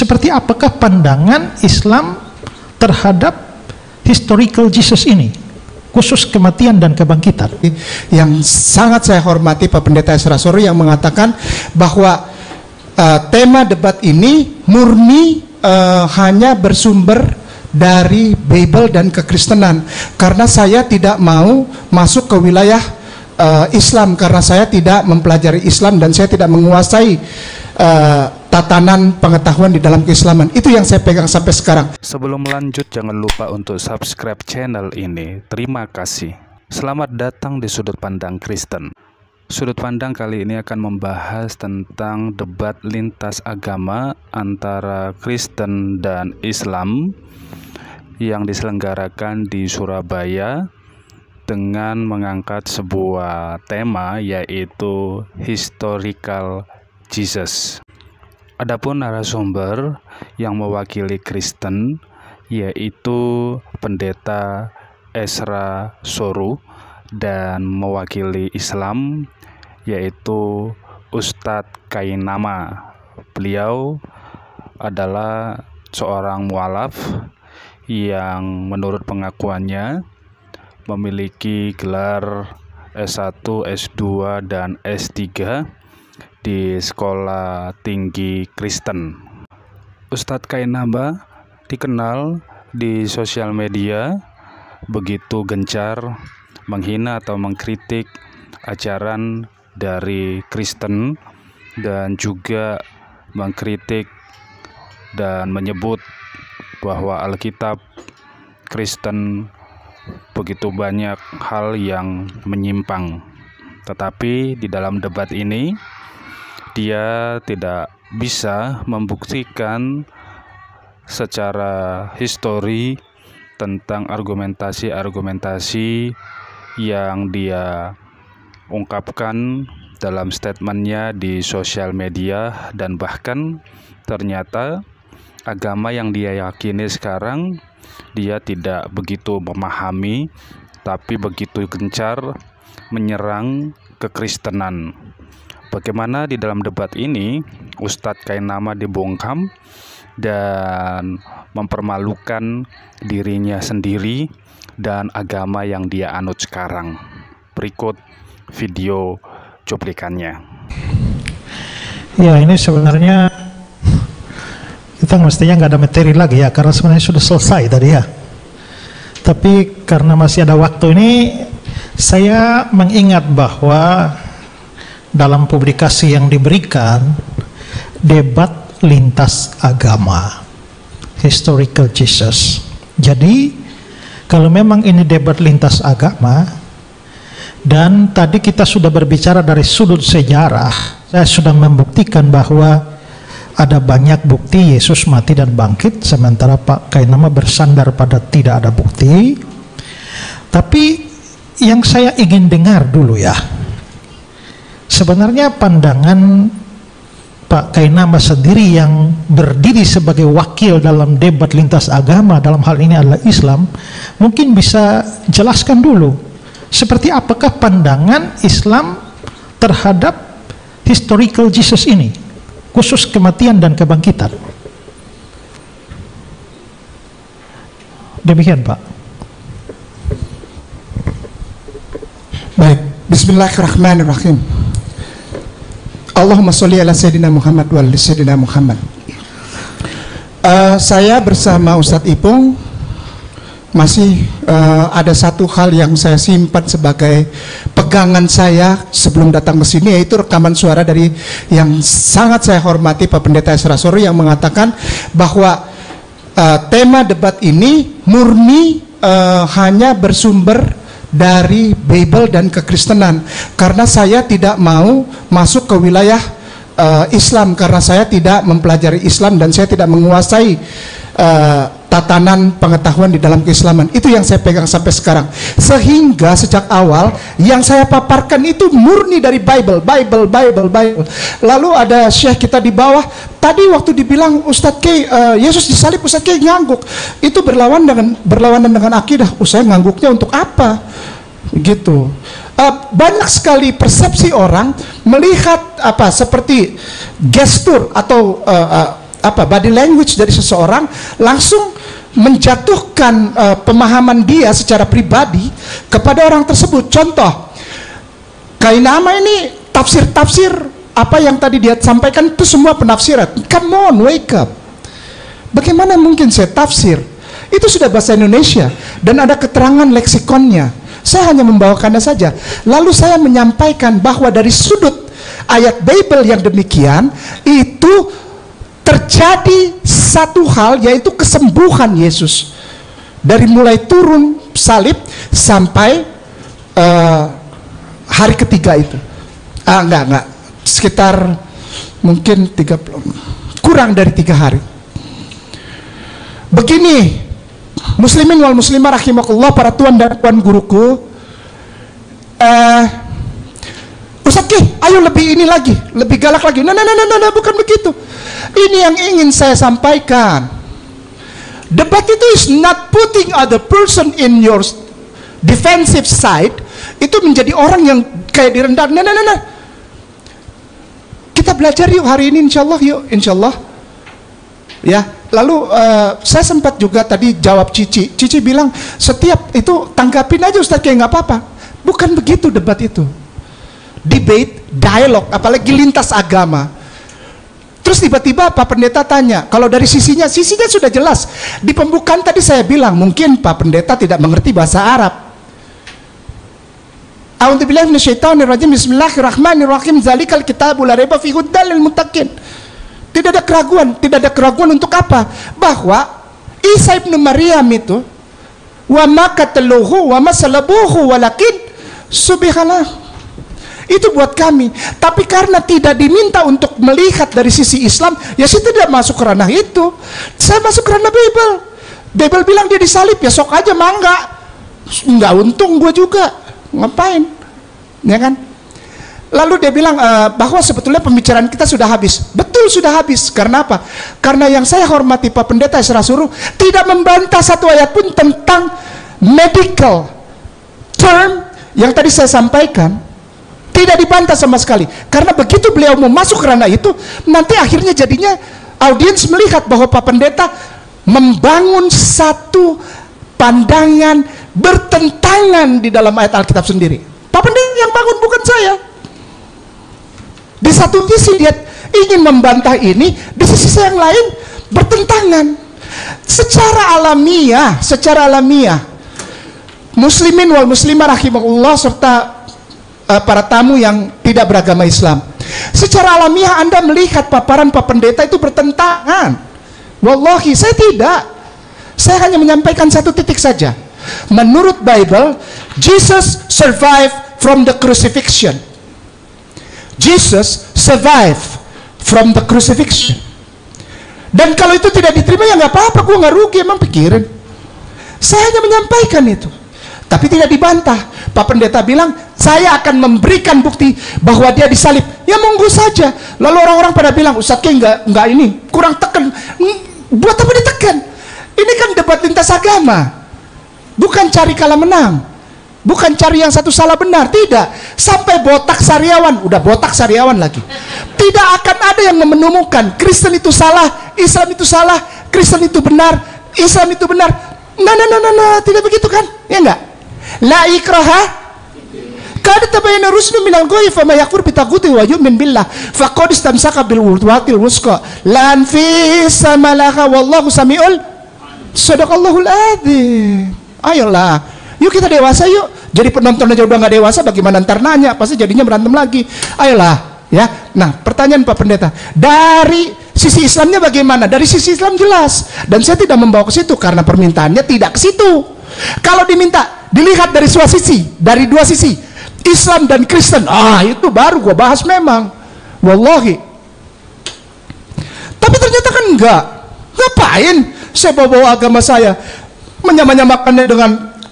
seperti apakah pandangan Islam terhadap historical Jesus ini, khusus kematian dan kebangkitan. Yang sangat saya hormati Pak Pendeta Ezra Sori yang mengatakan bahwa tema debat ini murni hanya bersumber dari Bible dan kekristenan, karena saya tidak mau masuk ke wilayah Islam, karena saya tidak mempelajari Islam dan saya tidak menguasai tatanan pengetahuan di dalam keislaman. Itu yang saya pegang sampai sekarang. Sebelum lanjut, jangan lupa untuk subscribe channel ini. Terima kasih. Selamat datang di Sudut Pandang Kristen. Sudut pandang kali ini akan membahas tentang debat lintas agama antara Kristen dan Islam yang diselenggarakan di Surabaya dengan mengangkat sebuah tema, yaitu Historical Jesus. Adapun narasumber yang mewakili Kristen yaitu Pendeta Ezra Soru, dan mewakili Islam yaitu Ustadz Kainama. Beliau adalah seorang mualaf yang menurut pengakuannya memiliki gelar S1, S2, dan S3 di Sekolah Tinggi Kristen. Ustadz Kainama dikenal di sosial media begitu gencar menghina atau mengkritik ajaran dari Kristen, dan juga mengkritik dan menyebut bahwa Alkitab Kristen begitu banyak hal yang menyimpang. Tetapi di dalam debat ini dia tidak bisa membuktikan secara histori tentang argumentasi-argumentasi yang dia ungkapkan dalam statementnya di sosial media, dan bahkan ternyata agama yang dia yakini sekarang dia tidak begitu memahami, tapi begitu gencar menyerang kekristenan. Bagaimana di dalam debat ini Ustadz Kainama dibungkam dan mempermalukan dirinya sendiri dan agama yang dia anut sekarang. Berikut video cuplikannya. Ya, ini sebenarnya kita mestinya nggak ada materi lagi ya, karena sebenarnya sudah selesai tadi ya. Tapi karena masih ada waktu ini, saya mengingat bahwa dalam publikasi yang diberikan, debat lintas agama, Historical Jesus. Jadi kalau memang ini debat lintas agama, dan tadi kita sudah berbicara dari sudut sejarah, saya sudah membuktikan bahwa ada banyak bukti Yesus mati dan bangkit, sementara Pak Kainama bersandar pada tidak ada bukti. Tapi yang saya ingin dengar dulu ya, sebenarnya pandangan Pak Kainama sendiri yang berdiri sebagai wakil dalam debat lintas agama, dalam hal ini adalah Islam, mungkin bisa jelaskan dulu seperti apakah pandangan Islam terhadap historical Jesus ini, khusus kematian dan kebangkitan. Demikian Pak. Baik, bismillahirrahmanirrahim. Allahumma sholli ala Sayyidina Muhammad wa ala Sayyidina Muhammad. Saya bersama Ustadz Ipung masih ada satu hal yang saya simpan sebagai pegangan saya sebelum datang ke sini, yaitu rekaman suara dari yang sangat saya hormati Pak Pendeta Ezra Sori yang mengatakan bahwa tema debat ini murni hanya bersumber dari Bible dan kekristenan, karena saya tidak mau masuk ke wilayah Islam, karena saya tidak mempelajari Islam dan saya tidak menguasai tatanan pengetahuan di dalam keislaman. Itu yang saya pegang sampai sekarang, sehingga sejak awal yang saya paparkan itu murni dari Bible. Lalu ada syekh kita di bawah tadi waktu dibilang Ustadz Kay, Yesus disalib, Ustadz Kay ngangguk. Itu berlawanan dengan akidah. Saya ngangguknya untuk apa? Gitu. Banyak sekali persepsi orang melihat seperti gestur atau body language dari seseorang langsung menjatuhkan pemahaman dia secara pribadi kepada orang tersebut. Contoh, Kainama ini tafsir-tafsir apa yang tadi dia sampaikan itu semua penafsiran. Come on, wake up. Bagaimana mungkin saya tafsir? Itu sudah bahasa Indonesia dan ada keterangan leksikonnya. Saya hanya membawakannya saja. Lalu saya menyampaikan bahwa dari sudut ayat Bible yang demikian itu terjadi satu hal, yaitu kesembuhan Yesus dari mulai turun salib sampai hari ketiga itu. Enggak, sekitar mungkin 30, kurang dari 3 hari. Begini, muslimin wal muslimah rahimakumullah, para tuan dan puan guruku, Ustaz Ki, ayo lebih ini lagi, lebih galak lagi. Nah, bukan begitu. Ini yang ingin saya sampaikan. Debat itu is not putting other person in your defensive side. Itu menjadi orang yang kayak direndahkan. Nah. Kita belajar yuk hari ini, insyaallah yuk, insyaallah. Ya, lalu saya sempat juga tadi jawab Cici. Cici bilang setiap itu tanggapin aja Ustaz, kayak nggak apa-apa. Bukan begitu debat itu. Debate, dialog, apalagi lintas agama. Terus tiba-tiba Pak Pendeta tanya, kalau dari sisinya sudah jelas. Di pembukaan tadi saya bilang mungkin Pak Pendeta tidak mengerti bahasa Arab. A'udzubillahi minasyaitonirrajim. Bismillahirrahmanirrahim. Zalikal kitabul la raiba fihi hudan lil muttaqin. Tidak ada keraguan untuk apa? Bahwa Isa ibnu Maryam itu wa ma qataluhu wa ma salabuhu walakin subhanallah. Itu buat kami. Tapi karena tidak diminta untuk melihat dari sisi Islam, ya saya tidak masuk ke ranah itu. Saya masuk ke ranah Bible. Bible bilang dia disalib, ya sok aja mangga. Nggak untung gue juga. Ngapain? Ya kan? Lalu dia bilang bahwa sebetulnya pembicaraan kita sudah habis. Betul, sudah habis. Karena apa? Karena yang saya hormati Pak Pendeta Isra Suruh tidak membantah satu ayat pun tentang medical term yang tadi saya sampaikan. Tidak dibantah sama sekali. Karena begitu beliau mau masuk ke ranah itu, nanti akhirnya jadinya audiens melihat bahwa Pak Pendeta membangun satu pandangan bertentangan di dalam ayat Alkitab sendiri. Pak Pendeta yang bangun, bukan saya. Di satu sisi dia ingin membantah ini, di sisi yang lain bertentangan. Secara alamiah, muslimin wal muslimah rahimahullah serta para tamu yang tidak beragama Islam, secara alamiah Anda melihat paparan Pak Pendeta itu bertentangan. Wallahi saya tidak. Saya hanya menyampaikan satu titik saja. Menurut Bible, Jesus survived from the crucifixion. Jesus survived from the crucifixion. Dan kalau itu tidak diterima, ya nggak apa-apa, gue nggak rugi, emang pikirin. Saya hanya menyampaikan itu, tapi tidak dibantah. Pak Pendeta bilang, saya akan memberikan bukti bahwa dia disalib. Ya monggo saja. Lalu orang-orang pada bilang, Ustaz Ki nggak ini, kurang tekan. Buat apa ditekan? Ini kan debat lintas agama, bukan cari kalah menang, bukan cari yang satu salah benar. Tidak. Sampai botak sariawan, udah botak sariawan lagi. Tidak akan ada yang menemukan Kristen itu salah, Islam itu salah, Kristen itu benar, Islam itu benar. Nah, tidak begitu kan? Ya enggak? La ikraha qad tabayyana rusulu minal ghayy faman yakfur bitaguti wa yu'min billah faqad istamsaka bil urwatil wusqa la anfisa malaha wallahu samiul sadaqallahul adzim. Ayolah, yuk kita dewasa yuk. Jadi penonton aja udah nggak dewasa, bagaimana ntar nanya? Pasti jadinya berantem lagi. Ayolah, ya. Nah, pertanyaan Pak Pendeta, dari sisi Islamnya bagaimana? Dari sisi Islam jelas, dan saya tidak membawa ke situ karena permintaannya tidak ke situ. Kalau diminta dilihat dari dua sisi, Islam dan Kristen, itu baru gue bahas memang. Wallahi. Tapi ternyata kan enggak. Ngapain saya bawa agama saya menyamakannya dengan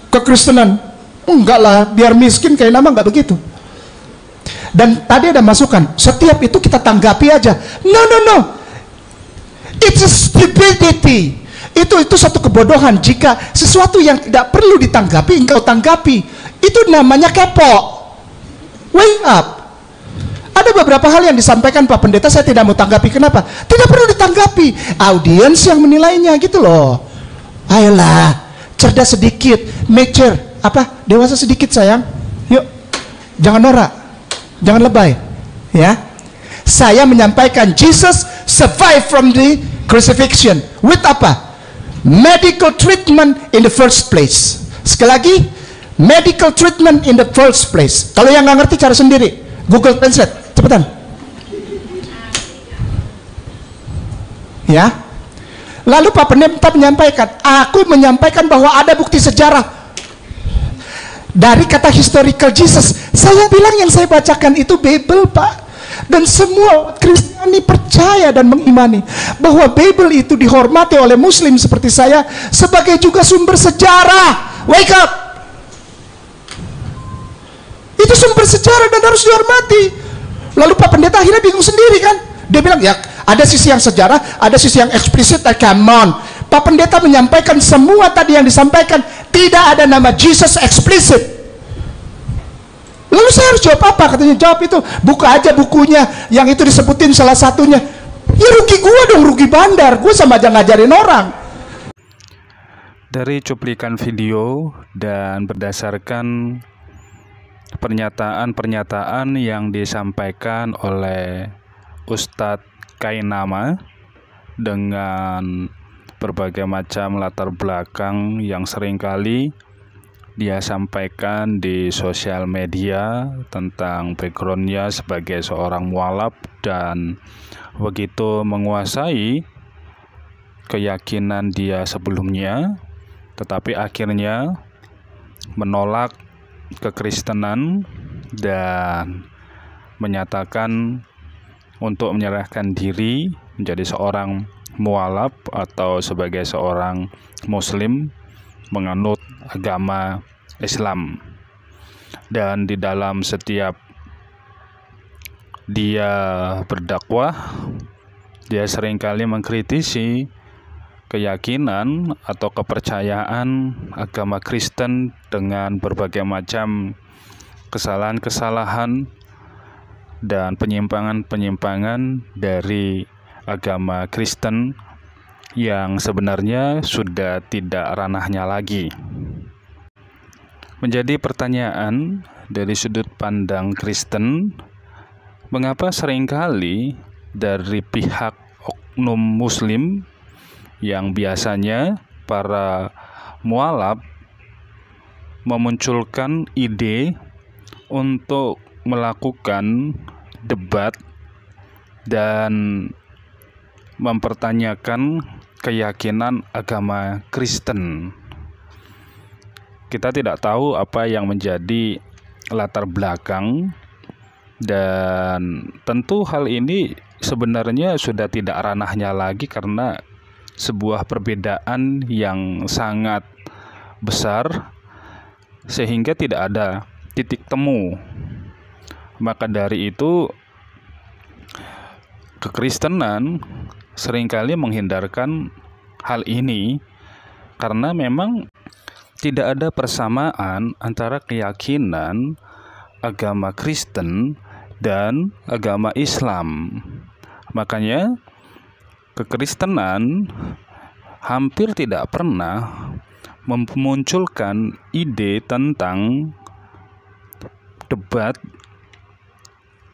kekristenan? Enggak lah, biar miskin kayak nama, enggak begitu. Dan tadi ada masukan, setiap itu kita tanggapi aja. No. It's a stupidity. Itu satu kebodohan jika sesuatu yang tidak perlu ditanggapi engkau tanggapi. Itu namanya kepo. Wake up. Ada beberapa hal yang disampaikan Pak Pendeta, saya tidak mau tanggapi. Kenapa? Tidak perlu ditanggapi. Audiens yang menilainya gitu loh. Ayolah, cerdas sedikit, mature, dewasa sedikit sayang. Yuk, jangan norak, jangan lebay, ya. Saya menyampaikan Jesus survive from the crucifixion with medical treatment in the first place. Sekali lagi, medical treatment in the first place. Kalau yang nggak ngerti cara sendiri, Google Translate, cepetan. Ya. Lalu Pak Pendeta menyampaikan, aku menyampaikan bahwa ada bukti sejarah dari kata historical Jesus. Saya bilang yang saya bacakan itu Bible, Pak. Dan semua Kristiani percaya dan mengimani bahwa Bible itu dihormati oleh Muslim seperti saya sebagai juga sumber sejarah. Wake up! Itu sumber sejarah dan harus dihormati. Lalu Pak Pendeta akhirnya bingung sendiri kan. Dia bilang, ya ada sisi yang sejarah, ada sisi yang eksplisit. Come on. Pak Pendeta menyampaikan semua tadi yang disampaikan. Tidak ada nama Jesus eksplisit. Lalu saya harus jawab apa? Katanya, jawab itu, buka aja bukunya yang itu disebutin salah satunya. Ya rugi gua dong, rugi bandar. Gua sama aja ngajarin orang. Dari cuplikan video dan berdasarkan pernyataan-pernyataan yang disampaikan oleh Ustadz Kainama dengan berbagai macam latar belakang yang seringkali dia sampaikan di sosial media tentang backgroundnya sebagai seorang mualaf dan begitu menguasai keyakinan dia sebelumnya, tetapi akhirnya menolak kekristenan dan menyatakan untuk menyerahkan diri menjadi seorang mualaf atau sebagai seorang muslim menganut agama Islam. Dan di dalam setiap dia berdakwah, dia seringkali mengkritisi keyakinan atau kepercayaan agama Kristen dengan berbagai macam kesalahan-kesalahan dan penyimpangan-penyimpangan dari agama Kristen yang sebenarnya sudah tidak ranahnya lagi. Menjadi pertanyaan dari sudut pandang Kristen, mengapa seringkali dari pihak oknum Muslim yang biasanya para mualaf memunculkan ide untuk melakukan debat dan mempertanyakan keyakinan agama Kristen. Kita tidak tahu apa yang menjadi latar belakang, dan tentu hal ini sebenarnya sudah tidak ranahnya lagi karena sebuah perbedaan yang sangat besar sehingga tidak ada titik temu. Maka dari itu kekristenan seringkali menghindarkan hal ini karena memang tidak ada persamaan antara keyakinan agama Kristen dan agama Islam. Makanya kekristenan hampir tidak pernah memunculkan ide tentang debat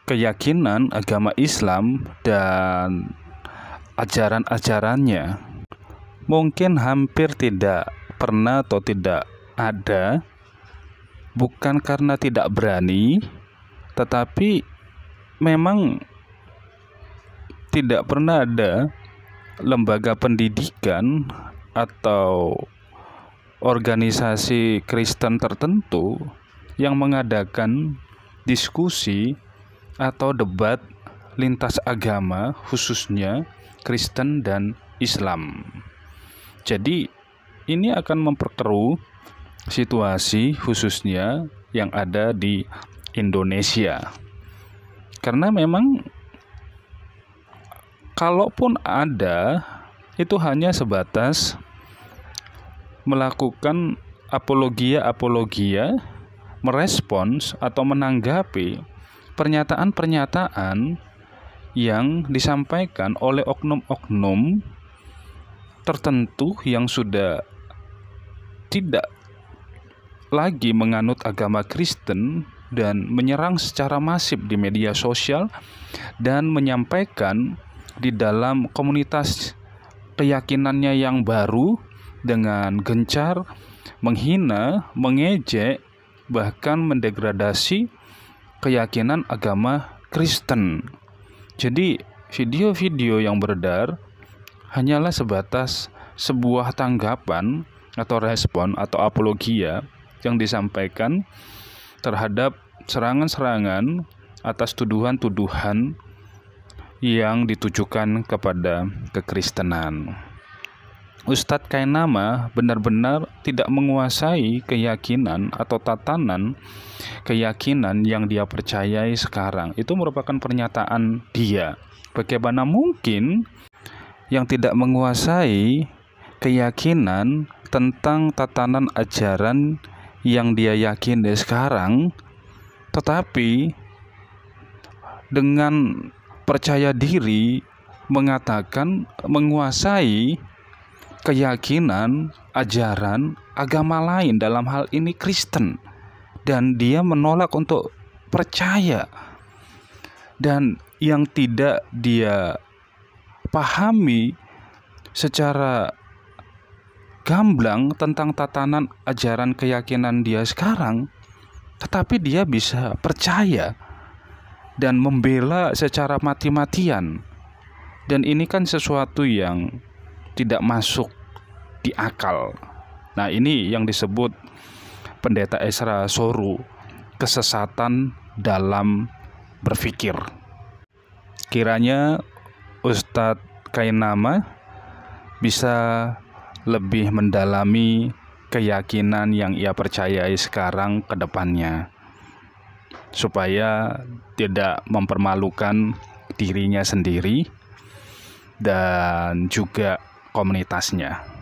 keyakinan agama Islam dan ajaran-ajarannya. Mungkin hampir tidak pernah atau tidak ada, bukan karena tidak berani, tetapi memang tidak pernah ada lembaga pendidikan atau organisasi Kristen tertentu yang mengadakan diskusi atau debat lintas agama, khususnya Kristen dan Islam. Jadi ini akan memperkeruh situasi khususnya yang ada di Indonesia. Karena memang kalaupun ada, itu hanya sebatas melakukan apologia, merespons atau menanggapi pernyataan-pernyataan yang disampaikan oleh oknum-oknum tertentu yang sudah tidak lagi menganut agama Kristen dan menyerang secara masif di media sosial dan menyampaikan di dalam komunitas keyakinannya yang baru dengan gencar menghina, mengejek, bahkan mendegradasi keyakinan agama Kristen. Jadi video-video yang beredar hanyalah sebatas sebuah tanggapan atau respon atau apologia yang disampaikan terhadap serangan-serangan atas tuduhan-tuduhan yang ditujukan kepada kekristenan. Ustadz Kainama benar-benar tidak menguasai keyakinan atau tatanan keyakinan yang dia percayai sekarang. Itu merupakan pernyataan dia. Bagaimana mungkin yang tidak menguasai keyakinan tentang tatanan ajaran yang dia yakini sekarang, tetapi dengan percaya diri mengatakan menguasai keyakinan, ajaran, agama lain, dalam hal ini Kristen, dan dia menolak untuk percaya. Dan yang tidak dia pahami secara gamblang tentang tatanan ajaran keyakinan dia sekarang, tetapi dia bisa percaya dan membela secara mati-matian. Dan ini kan sesuatu yang tidak masuk di akal. Nah, ini yang disebut Pendeta Ezra Soru, kesesatan dalam berpikir. Kiranya Ustadz Kainama bisa lebih mendalami keyakinan yang ia percayai sekarang ke depannya, supaya tidak mempermalukan dirinya sendiri dan juga komunitasnya.